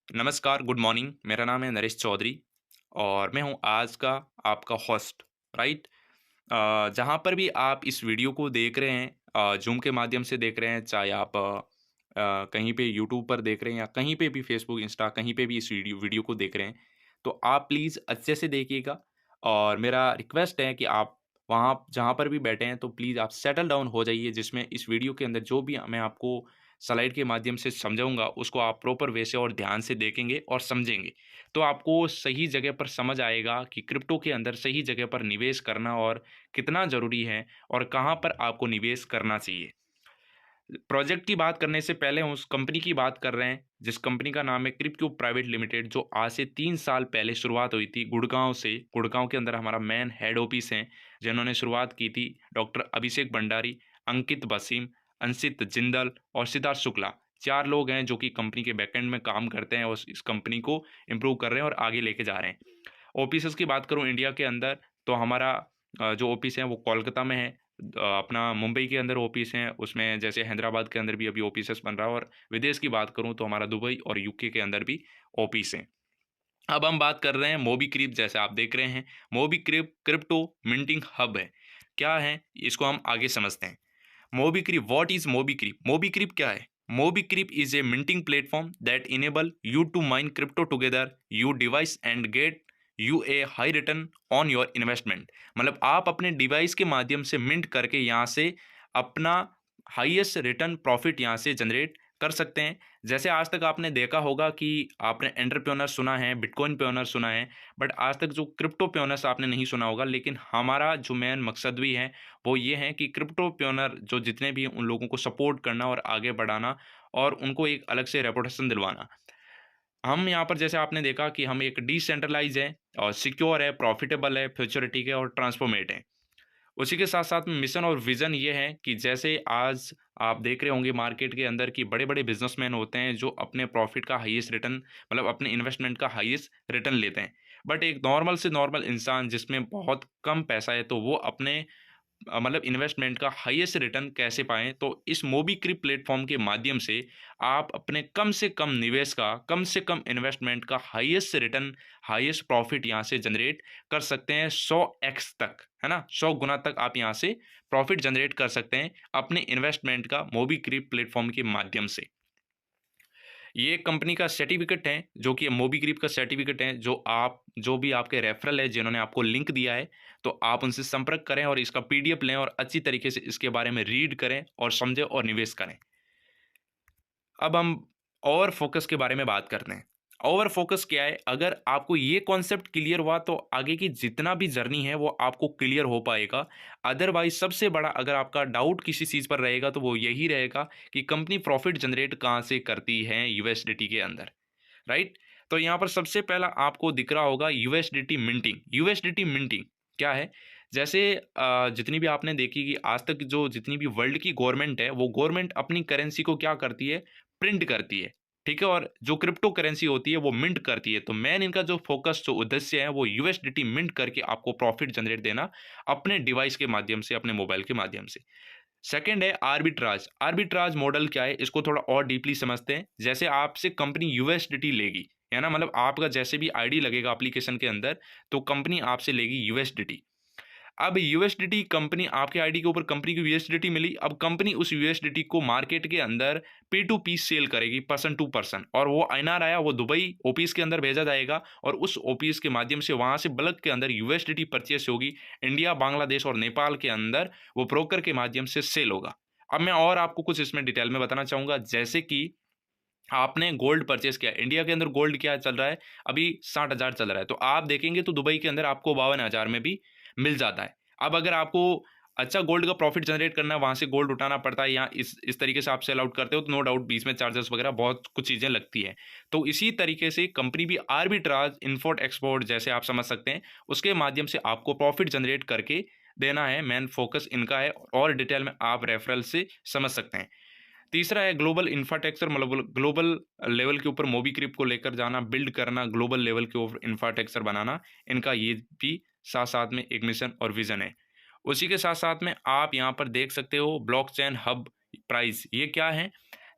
नमस्कार, good morning. मेरा नाम है नरेश चौधरी और मैं हूँ आज का आपका होस्ट, राइट? जहाँ पर भी आप इस वीडियो को देख रहे हैं, ज़ूम के माध्यम से देख रहे हैं, चाहे आप कहीं पे यूट्यूब पर देख रहे हैं या कहीं पे भी फेसबुक, इंस्टा कहीं पे भी इस वीडियो वीडियो को देख रहे हैं, तो आप प्लीज़ अच्छे से देखिएगा और मेरा रिक्वेस्ट है कि आप वहाँ जहाँ पर भी बैठे हैं, तो प्लीज़ आप सेटल डाउन हो जाइए, जिसमें इस वीडियो के अंदर जो भी मैं आपको स्लाइड के माध्यम से समझाऊँगा, उसको आप प्रॉपर वे से और ध्यान से देखेंगे और समझेंगे। तो आपको सही जगह पर समझ आएगा कि क्रिप्टो के अंदर सही जगह पर निवेश करना और कितना ज़रूरी है और कहाँ पर आपको निवेश करना चाहिए। प्रोजेक्ट की बात करने से पहले हम उस कंपनी की बात कर रहे हैं, जिस कंपनी का नाम है क्रिप्टो प्राइवेट लिमिटेड, जो आज से 3 साल पहले शुरुआत हुई थी गुड़गाँव से। गुड़गाँव के अंदर हमारा मेन हेड ऑफ़िस है, जिन्होंने शुरुआत की थी डॉक्टर अभिषेक भंडारी, अंकित वसीम, अंशित जिंदल और सिद्धार्थ शुक्ला। 4 लोग हैं जो कि कंपनी के बैकएंड में काम करते हैं और इस कंपनी को इम्प्रूव कर रहे हैं और आगे लेके जा रहे हैं। ऑफिसेज़ की बात करूँ इंडिया के अंदर, तो हमारा जो ऑफिस है वो कोलकाता में है। अपना मुंबई के अंदर ऑफिस हैं, उसमें जैसे हैदराबाद के अंदर भी अभी ऑफिसेज़ बन रहा है, और विदेश की बात करूँ तो हमारा दुबई और यूके के अंदर भी ऑफिस हैं। अब हम बात कर रहे हैं मोबीक्रिप, जैसे आप देख रहे हैं, मोबीक्रिप क्रिप्टो मिंटिंग हब है। क्या है? इसको हम आगे समझते हैं। मोबीक्रिप, व्हाट इज़ मोबीक्रिप? मोबीक्रिप क्या है? Mobicrip is a minting platform that enable you to mine crypto together your device and get you a high return on your investment. मतलब आप अपने डिवाइस के माध्यम से मिंट करके यहाँ से अपना हाईएस्ट रिटर्न प्रॉफिट यहाँ से जनरेट कर सकते हैं। जैसे आज तक आपने देखा होगा कि आपने एंटरप्रेन्योर सुना है, बिटकॉइन प्रेन्योर सुना है, बट आज तक जो क्रिप्टो प्रेन्योर्स आपने नहीं सुना होगा। लेकिन हमारा जो मेन मकसद भी है वो ये है कि क्रिप्टो प्रेन्योर जो जितने भी हैं, उन लोगों को सपोर्ट करना और आगे बढ़ाना और उनको एक अलग से रेपुटेशन दिलवाना। हम यहाँ पर जैसे आपने देखा कि हम एक डिसेंट्रलाइज है और सिक्योर है, प्रॉफिटेबल है, फ्यूचरिटिक है और ट्रांसफॉर्मेट है। उसी के साथ-साथ में मिशन और विज़न ये है कि जैसे आज आप देख रहे होंगे मार्केट के अंदर कि बड़े-बड़े बिज़नेसमैन होते हैं जो अपने प्रॉफ़िट का हाईएस्ट रिटर्न, मतलब अपने इन्वेस्टमेंट का हाईएस्ट रिटर्न लेते हैं। बट एक नॉर्मल से नॉर्मल इंसान जिसमें बहुत कम पैसा है, तो वो अपने मतलब इन्वेस्टमेंट का हाईएस्ट रिटर्न कैसे पाएँ? तो इस मोबीक्रिप प्लेटफ़ॉर्म के माध्यम से आप अपने कम से कम निवेश का, कम से कम इन्वेस्टमेंट का हाईएस्ट रिटर्न, हाईएस्ट प्रॉफ़िट यहाँ से जनरेट कर सकते हैं 100x तक, है ना? 100 गुना तक आप यहाँ से प्रॉफ़िट जनरेट कर सकते हैं अपने इन्वेस्टमेंट का मोबीक्रिप प्लेटफ़ॉर्म के माध्यम से। ये एक कंपनी का सर्टिफ़िकेट है, जो कि मोबीक्रिप का सर्टिफ़िकेट है, जो भी आपके रेफ़रल है, जिन्होंने आपको लिंक दिया है, तो आप उनसे संपर्क करें और इसका पीडीएफ लें और अच्छी तरीके से इसके बारे में रीड करें और समझें और निवेश करें। अब हम ओवर फोकस के बारे में बात करते हैं। ओवर फोकस क्या है? अगर आपको ये कॉन्सेप्ट क्लियर हुआ, तो आगे की जितना भी जर्नी है वो आपको क्लियर हो पाएगा। अदरवाइज सबसे बड़ा अगर आपका डाउट किसी चीज़ पर रहेगा, तो वो यही रहेगा कि कंपनी प्रॉफिट जनरेट कहाँ से करती है यूएसडीटी के अंदर, राइट? तो यहाँ पर सबसे पहला आपको दिख रहा होगा यूएसडीटी मिंटिंग। यूएसडीटी मिंटिंग क्या है? जैसे जितनी भी आपने देखी कि आज तक जो जितनी भी वर्ल्ड की गवर्नमेंट है, वो गवर्नमेंट अपनी करेंसी को क्या करती है? प्रिंट करती है, ठीक है? और जो क्रिप्टो करेंसी होती है वो मिंट करती है। तो मेन इनका जो फोकस, जो उद्देश्य है, वो यूएसडीटी मिंट करके आपको प्रॉफिट जनरेट देना अपने डिवाइस के माध्यम से, अपने मोबाइल के माध्यम से। सेकंड है आर्बिट्राज। आर्बिट्राज मॉडल क्या है? इसको थोड़ा और डीपली समझते हैं। जैसे आपसे कंपनी यूएसडीटी लेगी, है ना? मतलब आपका जैसे भी आईडी लगेगा एप्लीकेशन के अंदर, तो कंपनी आपसे लेगी यूएसडीटी। अब यूएसडीटी कंपनी आपके आईडी के ऊपर, कंपनी को यूएसडीटी मिली। अब कंपनी उस यूएसडीटी को मार्केट के अंदर पी टू पी सेल करेगी, पर्सन टू पर्सन, और वो आईएनआर आया, वो दुबई ओपीस के अंदर भेजा जाएगा और उस ओपीस के माध्यम से वहां से बल्क के अंदर यूएसडीटी परचेस होगी। इंडिया, बांग्लादेश और नेपाल के अंदर वो ब्रोकर के माध्यम से सेल होगा। अब मैं और आपको कुछ इसमें डिटेल में बताना चाहूंगा। जैसे कि आपने गोल्ड परचेस किया, इंडिया के अंदर गोल्ड क्या चल रहा है? अभी 60,000 चल रहा है, तो आप देखेंगे तो दुबई के अंदर आपको 52,000 में भी मिल जाता है। अब अगर आपको अच्छा गोल्ड का प्रॉफिट जनरेट करना है, वहाँ से गोल्ड उठाना पड़ता है, या इस तरीके से आप सेल आउट करते हो, तो नो डाउट बीच में चार्जेस वगैरह बहुत कुछ चीज़ें लगती हैं। तो इसी तरीके से कंपनी भी आर्बिट्राज, इम्पोर्ट एक्सपोर्ट जैसे आप समझ सकते हैं, उसके माध्यम से आपको प्रॉफिट जनरेट करके देना है। मेन फोकस इनका है और डिटेल में आप रेफरल से समझ सकते हैं। तीसरा है ग्लोबल इंफ्रास्ट्रक्चर, मतलब ग्लोबल लेवल के ऊपर मोबीक्रिप को लेकर जाना, बिल्ड करना, ग्लोबल लेवल के ऊपर इंफ्रास्ट्रक्चर बनाना। इनका ये भी साथ साथ में एक मिशन और विजन है। उसी के साथ साथ में आप यहाँ पर देख सकते हो ब्लॉकचेन हब प्राइस। ये क्या है?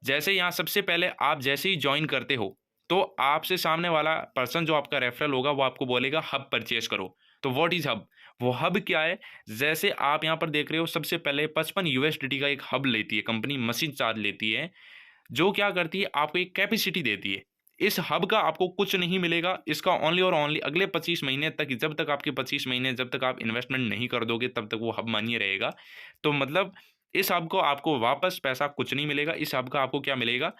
जैसे यहाँ सबसे पहले आप जैसे ही ज्वाइन करते हो, तो आपसे सामने वाला पर्सन जो आपका रेफरल होगा वो आपको बोलेगा हब परचेज करो। तो व्हाट इज हब? वो हब क्या है? जैसे आप यहाँ पर देख रहे हो, सबसे पहले 55 यूएसडीटी का एक हब लेती है कंपनी, मशीन चार्ज लेती है, जो क्या करती है आपको एक कैपेसिटी देती है। इस हब का आपको कुछ नहीं मिलेगा, इसका ओनली और ओनली अगले 25 महीने तक, जब तक आपके 25 महीने जब तक आप इन्वेस्टमेंट नहीं कर दोगे तब तक वो हब मान्य रहेगा। तो मतलब इस हब को आपको वापस पैसा कुछ नहीं मिलेगा। इस हब का आपको क्या मिलेगा?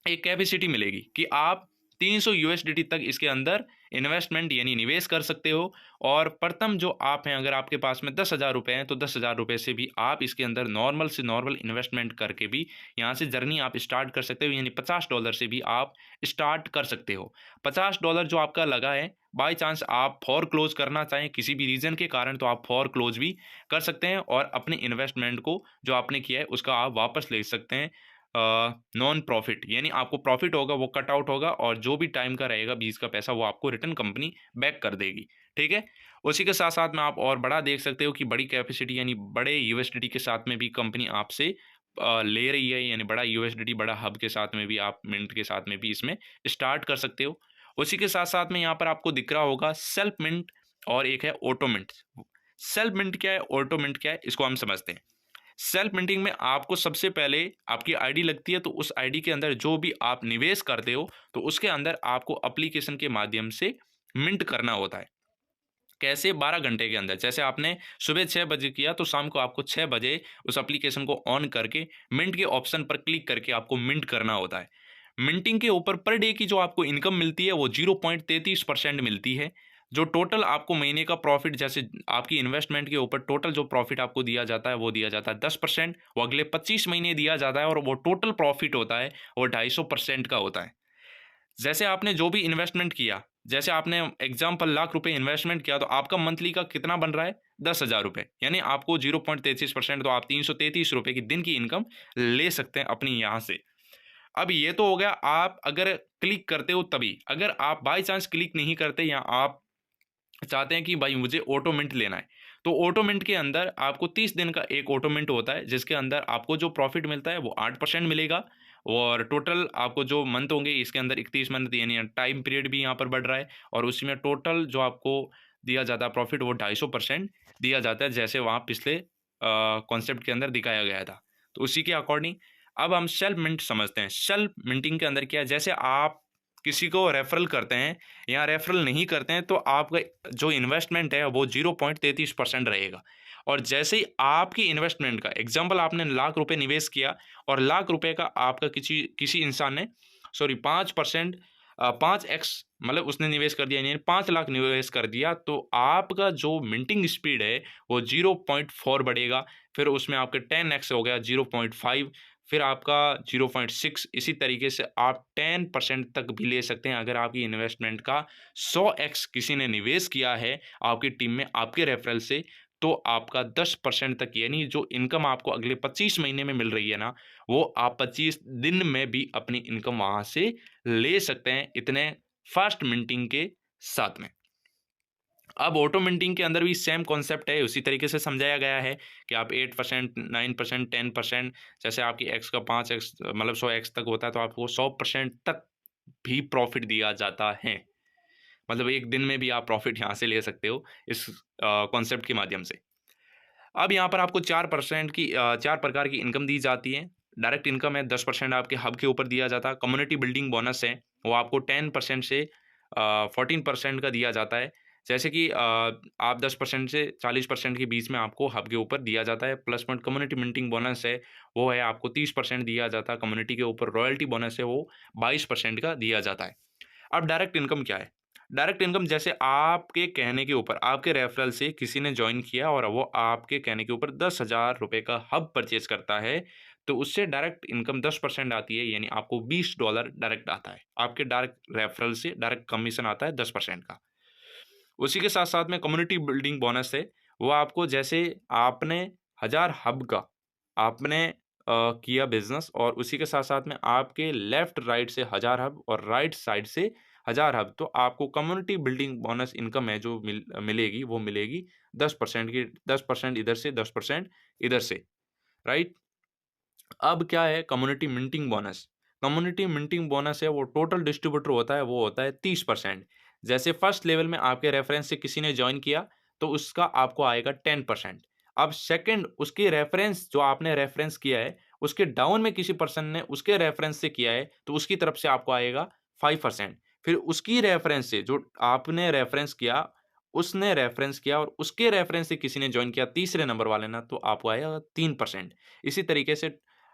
एक कैपेसिटी मिलेगी कि आप 300 यूएसडीटी तक इसके अंदर इन्वेस्टमेंट यानी निवेश कर सकते हो। और प्रथम जो आप हैं, अगर आपके पास में 10,000 रुपये हैं तो 10,000 रुपये से भी आप इसके अंदर नॉर्मल से नॉर्मल इन्वेस्टमेंट करके भी यहाँ से जर्नी आप स्टार्ट कर सकते हो। यानी $50 से भी आप स्टार्ट कर सकते हो। $50 जो आपका लगा है, बाई चांस आप फॉर क्लोज करना चाहें किसी भी रीज़न के कारण, तो आप फॉर क्लोज भी कर सकते हैं और अपने इन्वेस्टमेंट को जो आपने किया है उसका आप वापस ले सकते हैं नॉन प्रॉफिट। यानी आपको प्रॉफिट होगा वो कट आउट होगा और जो भी टाइम का रहेगा बीच का पैसा वो आपको रिटर्न कंपनी बैक कर देगी। ठीक है। उसी के साथ साथ में आप और बड़ा देख सकते हो कि बड़ी कैपेसिटी यानी बड़े यूएसडीटी के साथ में भी कंपनी आपसे ले रही है। यानी बड़ा यूएसडीटी बड़ा हब के साथ में भी आप मिंट के साथ में भी इसमें स्टार्ट कर सकते हो। उसी के साथ साथ में यहाँ पर आपको दिख रहा होगा सेल्फ मिंट और एक है ऑटो मिंट। सेल्फ मिंट क्या है, ऑटो मिंट क्या है, इसको हम समझते हैं। सेल्फ मिंटिंग में आपको सबसे पहले आपकी आईडी लगती है, तो उस आईडी के अंदर जो भी आप निवेश करते हो तो उसके अंदर आपको एप्लीकेशन के माध्यम से मिंट करना होता है। कैसे? 12 घंटे के अंदर। जैसे आपने सुबह 6 बजे किया तो शाम को आपको 6 बजे उस एप्लीकेशन को ऑन करके मिंट के ऑप्शन पर क्लिक करके आपको मिंट करना होता है। मिंटिंग के ऊपर पर डे की जो आपको इनकम मिलती है वो 0.33% मिलती है। जो टोटल आपको महीने का प्रॉफिट, जैसे आपकी इन्वेस्टमेंट के ऊपर टोटल जो प्रॉफिट आपको दिया जाता है वो दिया जाता है 10%, वो अगले 25 महीने दिया जाता है और वो टोटल प्रॉफिट होता है वो 250% का होता है। जैसे आपने जो भी इन्वेस्टमेंट किया, जैसे आपने एग्जाम्पल ₹1,00,000 इन्वेस्टमेंट किया तो आपका मंथली का कितना बन रहा है? ₹10,000। यानी आपको 0.33%, तो आप ₹333 की दिन की इनकम ले सकते हैं अपनी यहाँ से। अब ये तो हो गया आप अगर क्लिक करते हो तभी। अगर आप बाय चांस क्लिक नहीं करते या आप चाहते हैं कि भाई मुझे ऑटो मिंट लेना है, तो ऑटो मिंट के अंदर आपको 30 दिन का एक ऑटो मिंट होता है जिसके अंदर आपको जो प्रॉफिट मिलता है वो 8% मिलेगा। और टोटल आपको जो मंथ होंगे इसके अंदर 31 मंथ, यानी टाइम पीरियड भी यहाँ पर बढ़ रहा है और उसी में टोटल जो आपको दिया जाता है प्रॉफिट वो 250% दिया जाता है, जैसे वहाँ पिछले कॉन्सेप्ट के अंदर दिखाया गया था। तो उसी के अकॉर्डिंग अब हम सेल्फ मिंट समझते हैं। सेल्फ मिंटिंग के अंदर क्या है? जैसे आप किसी को रेफरल करते हैं या रेफरल नहीं करते हैं तो आपका जो इन्वेस्टमेंट है वो 0.33% रहेगा। और जैसे ही आपकी इन्वेस्टमेंट का एग्जांपल, आपने ₹1,00,000 निवेश किया और ₹1,00,000 का आपका किसी किसी इंसान ने, सॉरी, 5%, 5x मतलब उसने निवेश कर दिया, यानी 5 लाख निवेश कर दिया, तो आपका जो मिंटिंग स्पीड है वो 0.4 बढ़ेगा। फिर उसमें आपके 10x हो गया 0.5, फिर आपका 0.6, इसी तरीके से आप 10% तक भी ले सकते हैं। अगर आपकी इन्वेस्टमेंट का 100x किसी ने निवेश किया है आपकी टीम में आपके रेफरल से, तो आपका 10% तक, यानी जो इनकम आपको अगले 25 महीने में मिल रही है ना, वो आप 25 दिन में भी अपनी इनकम वहाँ से ले सकते हैं, इतने फास्ट मिंटिंग के साथ में। अब ऑटो मिंटिंग के अंदर भी सेम कॉन्सेप्ट है, उसी तरीके से समझाया गया है कि आप 8%, 9%, 10%, जैसे आपकी एक्स का 5x मतलब 100x तक होता है तो आपको 100% तक भी प्रॉफिट दिया जाता है। मतलब एक दिन में भी आप प्रॉफिट यहाँ से ले सकते हो इस कॉन्सेप्ट के माध्यम से। अब यहाँ पर आपको 4% की 4 प्रकार की इनकम दी जाती है। डायरेक्ट इनकम है, 10% आपके हब के ऊपर दिया जाता है। कम्युनिटी बिल्डिंग बोनस है, वो आपको 10% से 14% का दिया जाता है। जैसे कि आप 10% से 40% के बीच में आपको हब के ऊपर दिया जाता है। Plus point community minting bonus है, वो है आपको 30% दिया जाता है कम्युनिटी के ऊपर। रॉयल्टी बोनस है, वो 22% का दिया जाता है। अब डायरेक्ट इनकम क्या है? डायरेक्ट इनकम जैसे आपके कहने के ऊपर, आपके रेफरल से किसी ने ज्वाइन किया और वो आपके कहने के ऊपर ₹10,000 का हब परचेज करता है, तो उससे डायरेक्ट इनकम 10% आती है, यानी आपको $20 डायरेक्ट आता है। आपके डायरेक्ट रेफरल से डायरेक्ट कमीशन आता है 10% का। उसी के साथ साथ में कम्युनिटी बिल्डिंग बोनस है, वो आपको जैसे आपने 1000 हब का आपने किया बिजनेस और उसी के साथ साथ में आपके लेफ्ट राइट से 1000 हब और राइट साइड से 1000 हब, तो आपको कम्युनिटी बिल्डिंग बोनस इनकम है जो मिलेगी, वो मिलेगी 10% की। 10% इधर से, 10% इधर से, राइट। अब क्या है community minting bonus? Community minting bonus है वो टोटल डिस्ट्रीब्यूटर होता है, वो होता है 30%। जैसे फर्स्ट लेवल में आपके रेफरेंस से किसी ने ज्वाइन किया तो उसका आपको आएगा 10%। अब सेकंड उसके रेफरेंस जो आपने रेफरेंस किया है उसके डाउन में किसी पर्सन ने उसके रेफरेंस से किया है तो उसकी तरफ से आपको आएगा 5%। फिर उसकी रेफरेंस से जो आपने रेफरेंस किया उसने रेफरेंस किया और उसके रेफरेंस से किसी ने ज्वाइन किया तीसरे नंबर वाले ना तो आपको आएगा 3%। इसी तरीके से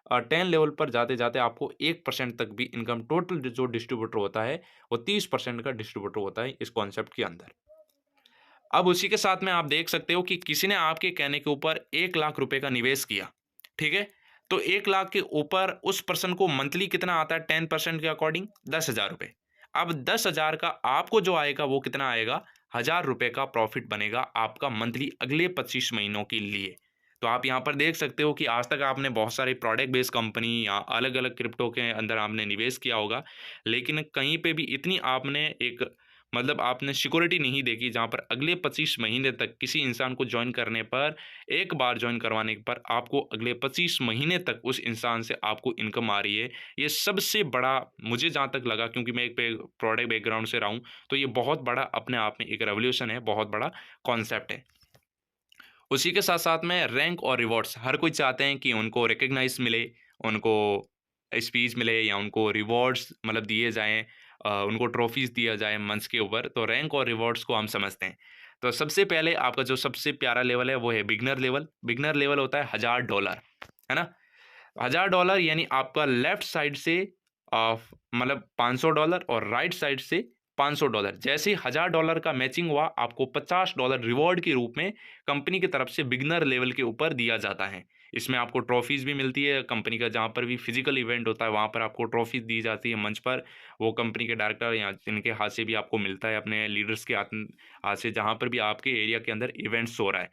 10 लेवल पर जाते-जाते आपको 1% तक भी इनकम टोटल जो डिस्ट्रीब्यूटर होता है, वो 30% का डिस्ट्रीब्यूटर होता है इस कॉन्सेप्ट के अंदर। अब उसी के साथ में आप देख सकते हो कि किसी ने आपके कहने के ऊपर 1 लाख रुपए का निवेश किया, ठीक है? तो 1 लाख के ऊपर उस पर्सन को मंथली कितना आता है 10% के अकॉर्डिंग? 10,000 रुपए। अब 10,000 का आपको जो आएगा वो कितना आएगा? ₹1000 का प्रॉफिट बनेगा आपका मंथली अगले 25 महीनों के लिए। तो आप यहाँ पर देख सकते हो कि आज तक आपने बहुत सारे प्रोडक्ट बेस्ड कंपनी या अलग-अलग क्रिप्टो के अंदर आपने निवेश किया होगा, लेकिन कहीं पे भी इतनी आपने एक मतलब आपने सिक्योरिटी नहीं देखी जहाँ पर अगले 25 महीने तक किसी इंसान को जॉइन करने पर, एक बार जॉइन करवाने पर आपको अगले 25 महीने तक उस इंसान से आपको इनकम आ रही है। ये सबसे बड़ा मुझे जहाँ तक लगा, क्योंकि मैं एक प्रोडक्ट बैकग्राउंड से रहा हूँ, तो ये बहुत बड़ा अपने आप में एक रेवोल्यूशन है, बहुत बड़ा कॉन्सेप्ट है। उसी के साथ-साथ में रैंक और रिवॉर्ड्स हर कोई चाहते हैं कि उनको रिकॉग्नाइज़ मिले, उनको स्पीच मिले या उनको रिवॉर्ड्स मतलब दिए जाएँ, उनको ट्रॉफ़ीज़ दिया जाए मंच के ऊपर, तो रैंक और रिवॉर्ड्स को हम समझते हैं। तो सबसे पहले आपका जो सबसे प्यारा लेवल है वो है बिगिनर लेवल। बिगिनर लेवल होता है $1000, है ना? $1000 यानी आपका लेफ्ट साइड से मतलब $500 और राइट साइड से $500। जैसे ही $1000 का मैचिंग हुआ आपको $50 रिवॉर्ड के रूप में कंपनी की तरफ से बिगिनर लेवल के ऊपर दिया जाता है। इसमें आपको ट्रॉफीज़ भी मिलती है कंपनी का, जहाँ पर भी फिजिकल इवेंट होता है वहाँ पर आपको ट्रॉफी दी जाती है मंच पर। वो कंपनी के डायरेक्टर या जिनके हाथ से भी आपको मिलता है, अपने लीडर्स के हाथ से, जहाँ पर भी आपके एरिया के अंदर इवेंट्स हो रहा है।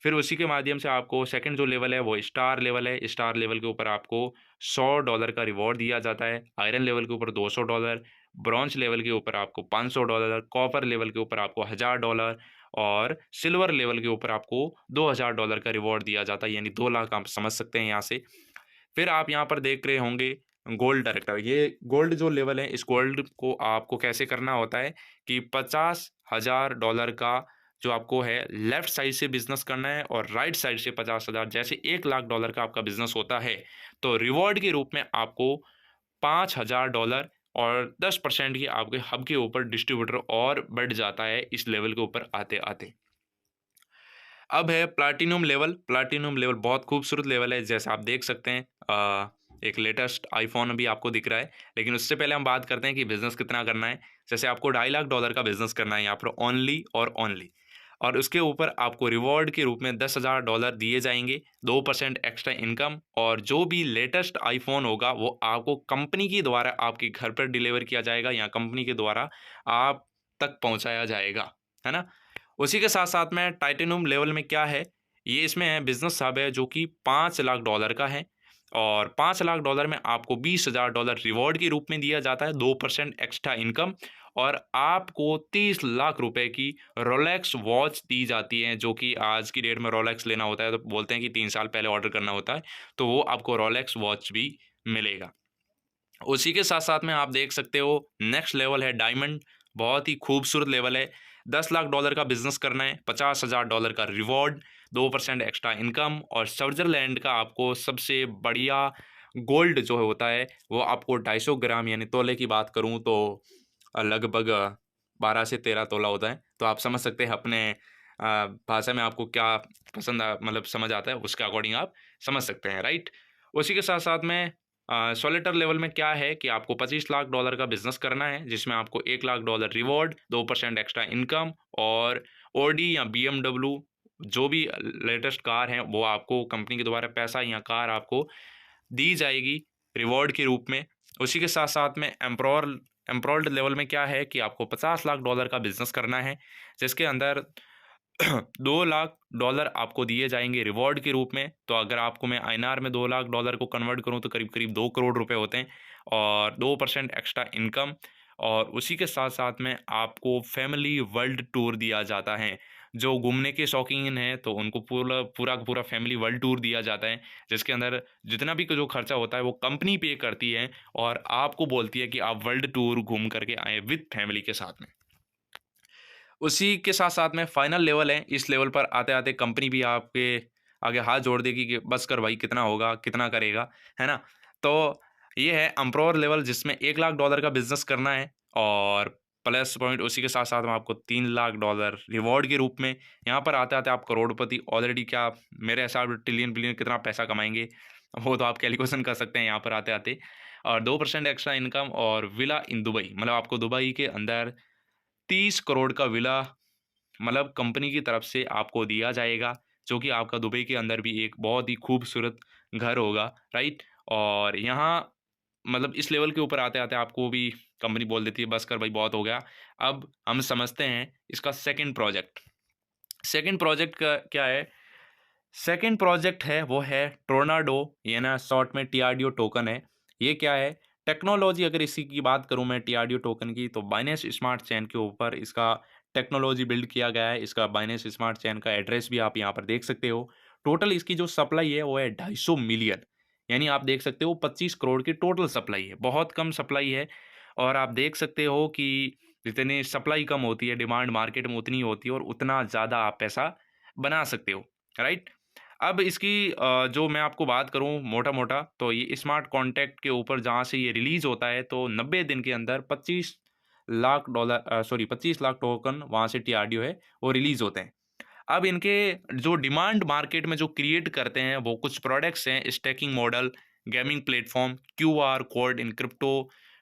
फिर उसी के माध्यम से आपको सेकंड जो लेवल है वो स्टार लेवल है। स्टार लेवल के ऊपर आपको $100 का रिवॉर्ड दिया जाता है। आयरन लेवल के ऊपर $200, ब्रॉन्ज लेवल के ऊपर आपको $500, कॉपर लेवल के ऊपर आपको $1000 और सिल्वर लेवल के ऊपर आपको $2000 का रिवॉर्ड दिया जाता है, यानी 2 लाख आप समझ सकते हैं यहाँ से। फिर आप यहाँ पर देख रहे होंगे गोल्ड डायरेक्टर। ये गोल्ड जो लेवल है, इस गोल्ड को आपको कैसे करना होता है कि $50,000 का जो आपको है लेफ्ट साइड से बिज़नेस करना है और राइट साइड से 50,000, जैसे $1,00,000 का आपका बिज़नेस होता है, तो रिवॉर्ड के रूप में आपको $5,000 और 10% की आपके हब के ऊपर डिस्ट्रीब्यूटर और बढ़ जाता है इस लेवल के ऊपर आते-आते। अब है प्लैटिनम लेवल। प्लैटिनम लेवल बहुत खूबसूरत लेवल है, जैसे आप देख सकते हैं एक लेटेस्ट आईफ़ोन अभी आपको दिख रहा है। लेकिन उससे पहले हम बात करते हैं कि बिज़नेस कितना करना है। जैसे आपको $2.5 लाख का बिज़नेस करना है यहाँ पर ओनली और ओनली, और उसके ऊपर आपको रिवॉर्ड के रूप में $10,000 दिए जाएँगे, 2% एक्स्ट्रा इनकम, और जो भी लेटेस्ट आईफ़ोन होगा वो आपको कंपनी के द्वारा आपके घर पर डिलीवर किया जाएगा या कंपनी के द्वारा आप तक पहुँचाया जाएगा, है ना? उसी के साथ-साथ में टाइटेनियम लेवल में क्या है, ये इसमें है बिज़नेस हब है जो कि $5 लाख का है, और $5 लाख में आपको $20,000 रिवॉर्ड के रूप में दिया जाता है, 2% एक्स्ट्रा इनकम, और आपको 30 लाख रुपए की रोलेक्स वॉच दी जाती है, जो कि आज की डेट में रोलेक्स लेना होता है तो बोलते हैं कि 3 साल पहले ऑर्डर करना होता है, तो वो आपको रोलेक्स वॉच भी मिलेगा। उसी के साथ-साथ में आप देख सकते हो नेक्स्ट लेवल है डायमंड। बहुत ही खूबसूरत लेवल है। $10 लाख का बिज़नेस करना है, $50,000 का रिवॉर्ड, 2% एक्स्ट्रा इनकम, और स्विट्ज़रलैंड का आपको सबसे बढ़िया गोल्ड जो होता है वो आपको 250 ग्राम यानी तोले की बात करूँ तो लगभग 12 से 13 तोला होता है। तो आप समझ सकते हैं अपने भाषा में आपको क्या पसंद मतलब समझ आता है, उसके अकॉर्डिंग आप समझ सकते हैं, राइट? उसी के साथ-साथ में सॉलिटर लेवल में क्या है कि आपको $25 लाख का बिज़नेस करना है, जिसमें आपको $1 लाख रिवॉर्ड, 2% एक्स्ट्रा इनकम, और ऑडी या बीएमडब्ल्यू जो भी लेटेस्ट कार हैं वो आपको कंपनी के द्वारा पैसा या कार आपको दी जाएगी रिवॉर्ड के रूप में। उसी के साथ-साथ में एम्परोल्ड लेवल में क्या है कि आपको $50 लाख का बिज़नेस करना है, जिसके अंदर $2 लाख आपको दिए जाएँगे रिवॉर्ड के रूप में। तो अगर आपको मैं आईएनआर में $2 लाख को कन्वर्ट करूँ तो करीब-करीब 2 करोड़ रुपए होते हैं, और 2% एक्स्ट्रा इनकम, और उसी के साथ-साथ में आपको फैमिली वर्ल्ड टूर दिया जाता है। जो घूमने के शौकीन हैं तो उनको पूरा पूरा का पूरा फैमिली वर्ल्ड टूर दिया जाता है, जिसके अंदर जितना भी जो खर्चा होता है वो कंपनी पे करती है और आपको बोलती है कि आप वर्ल्ड टूर घूम करके आएँ विद फैमिली के साथ में। उसी के साथ-साथ में फाइनल लेवल है, इस लेवल पर आते-आते कंपनी भी आपके आगे हाथ जोड़ देगी कि बस कर भाई, कितना होगा, कितना करेगा, है ना? तो ये है एम्प्रोवर लेवल, जिसमें $1,00,000 का बिज़नेस करना है और प्लस पॉइंट उसी के साथ-साथ में आपको $3,00,000 रिवॉर्ड के रूप में। यहाँ पर आते-आते आप करोड़पति ऑलरेडी, क्या मेरे हिसाब से ट्रिलियन बिलियन कितना पैसा कमाएँगे, वो तो आप कैलकुलेशन कर सकते हैं यहाँ पर आते-आते। और 2% एक्स्ट्रा इनकम और विला इन दुबई, मतलब आपको दुबई के अंदर 30 करोड़ का विला, मतलब कंपनी की तरफ से आपको दिया जाएगा, जो कि आपका दुबई के अंदर भी एक बहुत ही खूबसूरत घर होगा, राइट? और यहाँ मतलब इस लेवल के ऊपर आते-आते आपको भी कंपनी बोल देती है, "बस कर भाई, बहुत हो गया।" अब हम समझते हैं इसका सेकंड प्रोजेक्ट। सेकंड प्रोजेक्ट का क्या है? सेकंड प्रोजेक्ट है वो है टोर्नाडो, ये ना शॉर्ट में टीआरडीओ टोकन है। ये क्या है? टेक्नोलॉजी, अगर इसी की बात करूँ मैं टीआरडीओ टोकन की, तो बाइनेंस स्मार्ट चेन के ऊपर इसका टेक्नोलॉजी बिल्ड किया गया है। इसका बाइनेंस स्मार्ट चेन का एड्रेस भी आप यहाँ पर देख सकते हो। टोटल इसकी जो सप्लाई है वो है 250 मिलियन, यानी आप देख सकते हो 25 करोड़ की टोटल सप्लाई है। बहुत कम सप्लाई है और आप देख सकते हो कि जितनी सप्लाई कम होती है, डिमांड मार्केट में उतनी होती है और उतना ज़्यादा आप पैसा बना सकते हो, राइट? अब इसकी जो मैं आपको बात करूँ मोटा-मोटा, तो ये स्मार्ट कॉन्ट्रैक्ट के ऊपर जहाँ से ये रिलीज़ होता है, तो 90 दिन के अंदर $25 लाख टोकन वहाँ से टीआरडीओ है, वो रिलीज़ होते हैं। अब इनके जो डिमांड मार्केट में जो क्रिएट करते हैं, वो कुछ प्रोडक्ट्स हैं, stacking model, gaming platform, QR code in crypto,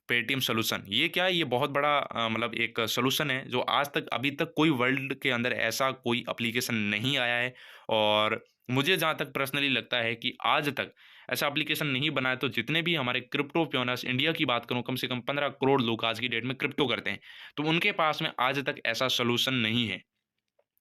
Paytm solution. ये क्या है? ये बहुत बड़ा मतलब एक सॉल्यूशन है, जो आज तक अभी तक कोई वर्ल्ड के अंदर ऐसा कोई एप्लीकेशन नहीं आया है और मुझे जहाँ तक पर्सनली लगता है कि आज तक ऐसा एप्लीकेशन नहीं बना है। तो जितने भी हमारे क्रिप्टो प्योनर्स, इंडिया की बात करूँ, कम से कम 15 करोड़ लोग आज की डेट में क्रिप्टो करते हैं, तो उनके पास में आज तक ऐसा सॉल्यूशन नहीं है।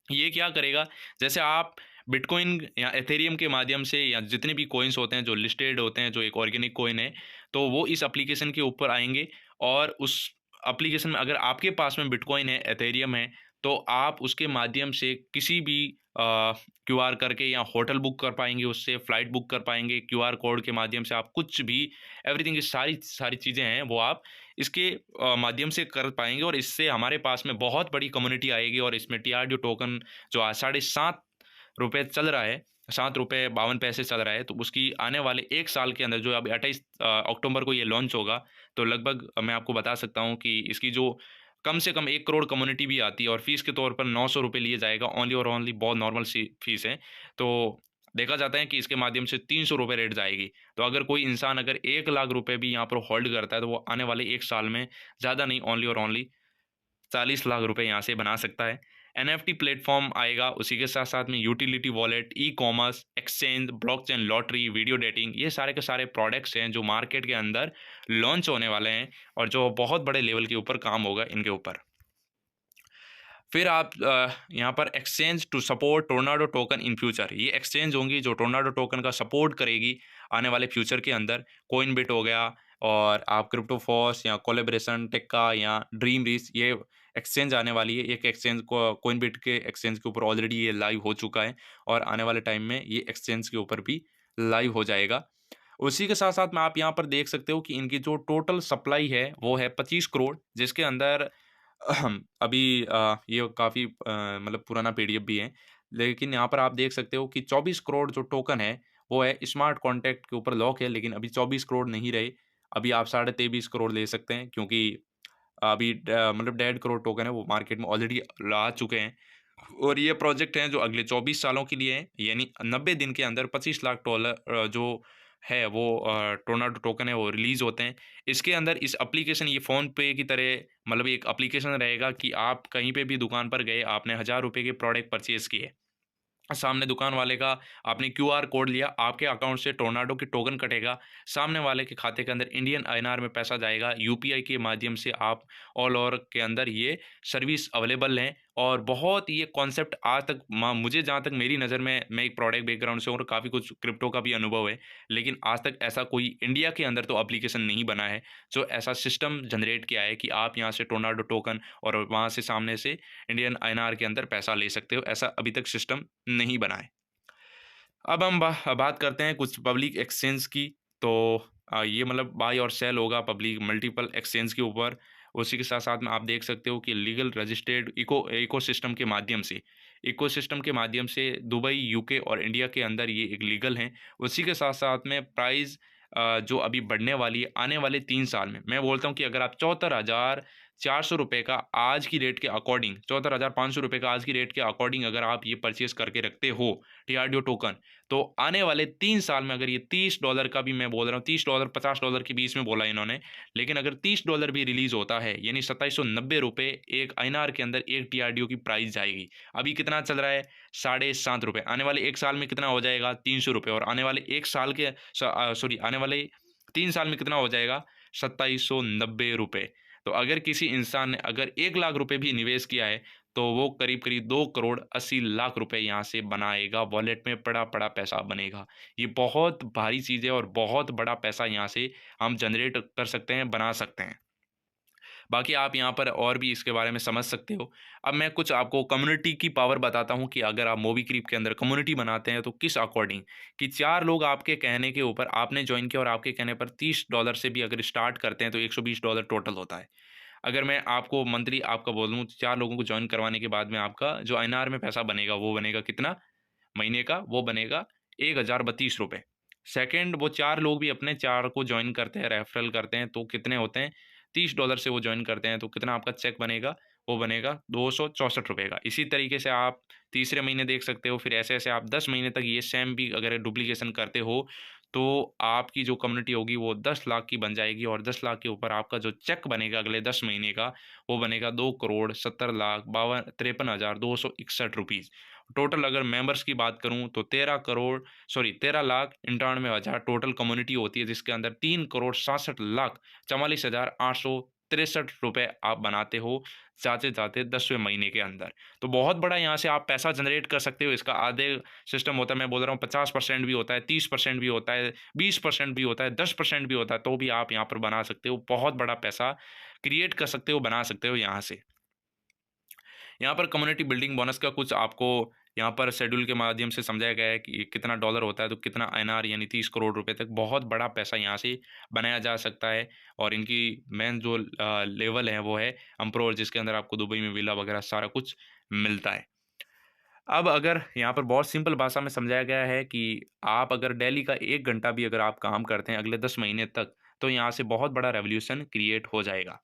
ये क्या करेगा? जैसे आप बिटकॉइन या एथेरियम के माध्यम से, या जितने भी कॉइन्स होते हैं जो लिस्टेड होते हैं, जो एक ऑर्गेनिक कॉइन है, तो वो इस एप्लीकेशन के ऊपर आएँगे और उस एप्लीकेशन में अगर आपके पास में बिटकॉइन है, एथेरियम है, तो आप उसके माध्यम से किसी भी क्यूआर करके या होटल बुक कर पाएँगे उससे, फ्लाइट बुक कर पाएँगे, क्यूआर कोड के माध्यम से आप कुछ भी, एवरीथिंग, ये सारी सारी चीज़ें हैं, वो आप इसके माध्यम से कर पाएँगे और इससे हमारे पास में बहुत बड़ी कम्युनिटी आएगी और इसमें टीआरडीओ टोकन जो आज ₹7.5 चल रहा है, ₹7.52 चल रहा है, तो उसकी आने वाले 1 साल के अंदर, जो अभी 28 अक्टूबर को ये लॉन्च होगा, तो लगभग मैं आपको बता सकता हूँ कि इसकी जो कम से कम 1 करोड़ कम्युनिटी भी आती है और फ़ीस के तौर पर ₹900 लिए जाएगा, ओनली और ओनली, बहुत नॉर्मल सी फ़ीस है। तो देखा जाता है कि इसके माध्यम से ₹300 रेट जाएगी। तो अगर कोई इंसान अगर ₹1,00,000 भी यहाँ पर होल्ड करता है, तो वो आने वाले 1 साल में ज़्यादा नहीं, ओनली और ओनली ₹40 लाख यहाँ से बना सकता है। एनएफटी प्लेटफ़ॉर्म आएगा, उसी के साथ-साथ में utility wallet, e-commerce, exchange, blockchain, lottery, video dating, ये सारे के सारे प्रोडक्ट्स हैं जो मार्केट के अंदर लॉन्च होने वाले हैं और जो बहुत बड़े लेवल के ऊपर काम होगा इनके ऊपर। फिर आप यहाँ पर exchange to support tornado token in future, ये एक्सचेंज होंगी जो टोर्नाडो टोकन का सपोर्ट करेगी आने वाले फ्यूचर के अंदर। कोइनबिट हो गया और आप क्रिप्टोफॉस या कोलैबोरेशन, टेक्का या ड्रीम रीच, ये एक्सचेंज आने वाली है। एक एक्सचेंज को कोइनबिट के एक्सचेंज के ऊपर ऑलरेडी ये लाइव हो चुका है और आने वाले टाइम में ये एक्सचेंज के ऊपर भी लाइव हो जाएगा। उसी के साथ-साथ में आप यहाँ पर देख सकते हो कि इनकी जो टोटल सप्लाई है वो है 25 करोड़, जिसके अंदर अभी ये काफ़ी मतलब पुराना पीडीएफ भी है। लेकिन यहाँ पर आप देख सकते हो कि 24 करोड़ जो टोकन है, वो है स्मार्ट कॉन्ट्रैक्ट के ऊपर लॉक है, लेकिन अभी 24 करोड़ नहीं रहे। अभी आप साढ़े 23 करोड़ ले सकते हैं, क्योंकि अभी मतलब 1.5 करोड़ टोकन है वो मार्केट में ऑलरेडी आ चुके हैं। और ये प्रोजेक्ट हैं जो अगले 24 सालों के लिए हैं, यानी 90 दिन के अंदर $25 लाख जो है वो टोर्नाडो टोकन है वो रिलीज़ होते हैं। इसके अंदर इस एप्लीकेशन, ये फ़ोन पे की तरह मतलब एक एप्लीकेशन रहेगा कि आप कहीं पे भी दुकान पर गए, आपने ₹1000 के प्रोडक्ट परचेज़ किए। सामने दुकान वाले का आपने क्यूआर कोड लिया, आपके अकाउंट से टोर्नाडो की टोकन कटेगा, सामने वाले के खाते के अंदर इंडियन आईएनआर में पैसा जाएगा, यूपीआई के माध्यम से आप ऑल ओवर के अंदर ये सर्विस अवेलेबल है और बहुत ये कॉन्सेप्ट आज तक मुझे जहाँ तक मेरी नज़र में, मैं एक प्रोडक्ट बैकग्राउंड से हूँ और काफ़ी कुछ क्रिप्टो का भी अनुभव है, लेकिन आज तक ऐसा कोई इंडिया के अंदर तो एप्लीकेशन नहीं बना है जो ऐसा सिस्टम जनरेट किया है कि आप यहाँ से टोर्नाडो टोकन और वहाँ से सामने से इंडियन आईएनआर के अंदर पैसा ले सकते हो। ऐसा अभी तक सिस्टम नहीं बना है। अब हम बात करते हैं कुछ पब्लिक एक्सचेंज की। तो ये मतलब बाय और सेल होगा पब्लिक मल्टीपल एक्सचेंज के ऊपर। उसी के साथ साथ में आप देख सकते हो कि लीगल रजिस्टर्ड इकोसिस्टम के माध्यम से, दुबई, यूके और इंडिया के अंदर ये एक लीगल हैं। उसी के साथ साथ में प्राइस जो अभी बढ़ने वाली है आने वाले 3 साल में, मैं बोलता हूँ कि अगर आप 74,400 रुपये का आज की रेट के अकॉर्डिंग, 74,500 रुपये का आज की रेट के अकॉर्डिंग अगर आप ये परचेज करके रखते हो टीआरडीओ टोकन, तो आने वाले 3 साल में अगर ये $30 का भी, मैं बोल रहा हूँ $30 $50 के बीच में बोला इन्होंने, लेकिन अगर $30 भी रिलीज होता है यानी 2790 रुपये एक आईएनआर के अंदर एक टीआरडीओ की प्राइस जाएगी। अभी कितना चल रहा है? ₹7.5। आने वाले 1 साल में कितना हो जाएगा? ₹300। और आने वाले 1 साल के आने वाले 3 साल में कितना हो जाएगा? ₹2790। तो अगर किसी इंसान ने अगर 1 लाख रुपए भी निवेश किया है तो वो करीब करीब 2 करोड़ 80 लाख रुपए यहाँ से बनाएगा, वॉलेट में पड़ा पड़ा पैसा बनेगा। ये बहुत भारी चीज़ है और बहुत बड़ा पैसा यहाँ से हम जनरेट कर सकते हैं, बना सकते हैं। बाकी आप यहाँ पर और भी इसके बारे में समझ सकते हो। अब मैं कुछ आपको कम्युनिटी की पावर बताता हूँ कि अगर आप मोबीक्रिप के अंदर कम्युनिटी बनाते हैं तो किस अकॉर्डिंग, कि 4 लोग आपके कहने के ऊपर आपने ज्वाइन किया और आपके कहने पर $30 से भी अगर स्टार्ट करते हैं तो $120 टोटल होता है। अगर मैं आपको मंथली आपका बोलूँ 4 लोगों को ज्वाइन करवाने के बाद में आपका जो आईएनआर में पैसा बनेगा वो बनेगा कितना महीने का? वो बनेगा ₹1032। सेकंड, वो 4 लोग भी अपने 4 को ज्वाइन करते हैं, रेफरल करते हैं तो कितने होते हैं? $30 से वो ज्वाइन करते हैं तो कितना आपका चेक बनेगा? वो बनेगा ₹264 का। इसी तरीके से आप तीसरे महीने देख सकते हो, फिर ऐसे-ऐसे आप 10 महीने तक ये सेम भी अगर डुप्लीकेशन करते हो तो आपकी जो कम्युनिटी होगी वो 10 लाख की बन जाएगी और 10 लाख के ऊपर आपका जो चेक बनेगा अगले 10 महीने का वो बनेगा 2 करोड़ 70 लाख 52 53,261 रुपीज़। टोटल अगर मेंबर्स की बात करूं तो 13,91,000 टोटल कम्युनिटी होती है, जिसके अंदर 3,67,44,863 रुपये आप बनाते हो जाते जाते 10वें महीने के अंदर। तो बहुत बड़ा यहाँ से आप पैसा जनरेट कर सकते हो। इसका आधे सिस्टम होता है, मैं बोल रहा हूँ 50% भी होता है, 30% भी होता है, 20% भी होता है, 10% भी होता है, तो भी आप यहाँ पर बना सकते हो। बहुत बड़ा पैसा क्रिएट कर सकते हो, बना सकते हो यहाँ से। यहाँ पर कम्युनिटी बिल्डिंग बोनस का कुछ आपको यहाँ पर शेड्यूल के माध्यम से समझाया गया है कि कितना डॉलर होता है तो कितना आईएनआर यानी 30 करोड़ रुपए तक बहुत बड़ा पैसा यहाँ से बनाया जा सकता है। और इनकी मेन जो लेवल है वो है अम्प्रोर, जिसके अंदर आपको दुबई में विला वगैरह सारा कुछ मिलता है। अब अगर यहाँ पर बहुत सिंपल भाषा में समझाया गया है कि आप अगर डेली का 1 घंटा भी अगर आप काम करते हैं अगले 10 महीने तक, तो यहाँ से बहुत बड़ा रेवोल्यूशन क्रिएट हो जाएगा।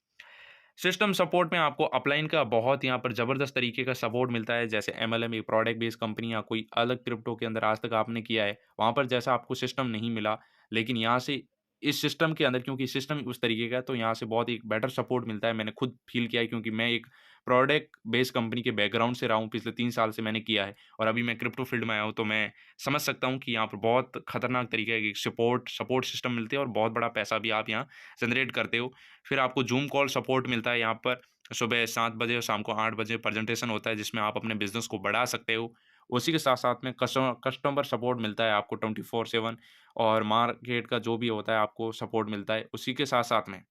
सिस्टम सपोर्ट में आपको अपलाइन का बहुत यहाँ पर ज़बरदस्त तरीके का सपोर्ट मिलता है। जैसे एमएलएम एक प्रोडक्ट बेस्ड कंपनी या कोई अलग क्रिप्टो के अंदर आज तक आपने किया है, वहाँ पर जैसा आपको सिस्टम नहीं मिला, लेकिन यहाँ से इस सिस्टम के अंदर क्योंकि सिस्टम उस तरीके का है तो यहाँ से बहुत एक बेटर सपोर्ट मिलता है। मैंने खुद फील किया है क्योंकि मैं एक प्रोडक्ट बेस्ड कंपनी के बैकग्राउंड से रहा हूँ, पिछले 3 साल से मैंने किया है और अभी मैं क्रिप्टो फील्ड में आया हूँ, तो मैं समझ सकता हूँ कि यहाँ पर बहुत खतरनाक तरीके की सपोर्ट सिस्टम मिलती है और बहुत बड़ा पैसा भी आप यहाँ जनरेट करते हो। फिर आपको जूम कॉल सपोर्ट मिलता है यहाँ पर, सुबह 7 बजे और शाम को 8 बजे प्रेजेंटेशन होता है जिसमें आप अपने बिजनेस को बढ़ा सकते हो। उसी के साथ-साथ में कस्टमर सपोर्ट मिलता है आपको 24/7 और मार्केट का जो भी होता है आपको सपोर्ट मिलता है। उसी के साथ-साथ में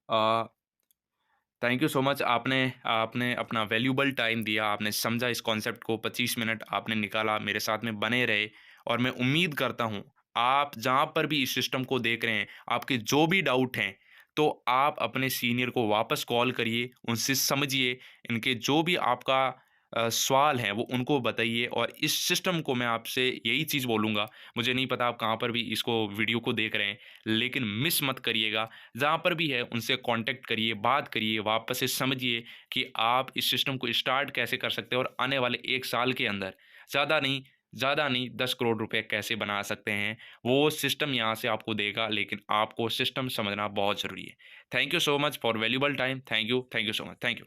अ, थैंक यू सो मच, आपने आपने अपना वैल्यूएबल टाइम दिया, आपने समझा इस कॉन्सेप्ट को, 25 मिनट आपने निकाला, मेरे साथ में बने रहे और मैं उम्मीद करता हूँ आप जहाँ पर भी इस सिस्टम को देख रहे हैं, आपके जो भी डाउट हैं, तो आप अपने सीनियर को वापस कॉल करिए, उनसे समझिए, इनके जो भी आपका सवाल हैं वो उनको बताइए। और इस सिस्टम को मैं आपसे यही चीज़ बोलूँगा, मुझे नहीं पता आप कहाँ पर भी इसको वीडियो को देख रहे हैं, लेकिन मिस मत करिएगा। जहाँ पर भी है उनसे कांटेक्ट करिए, बात करिए, वापस से समझिए कि आप इस सिस्टम को स्टार्ट कैसे कर सकते हैं और आने वाले 1 साल के अंदर ज़्यादा नहीं 10 करोड़ रुपए कैसे बना सकते हैं। वो सिस्टम यहाँ से आपको देगा, लेकिन आपको सिस्टम समझना बहुत ज़रूरी है। Thank you so much for valuable time. Thank you so much. Thank you.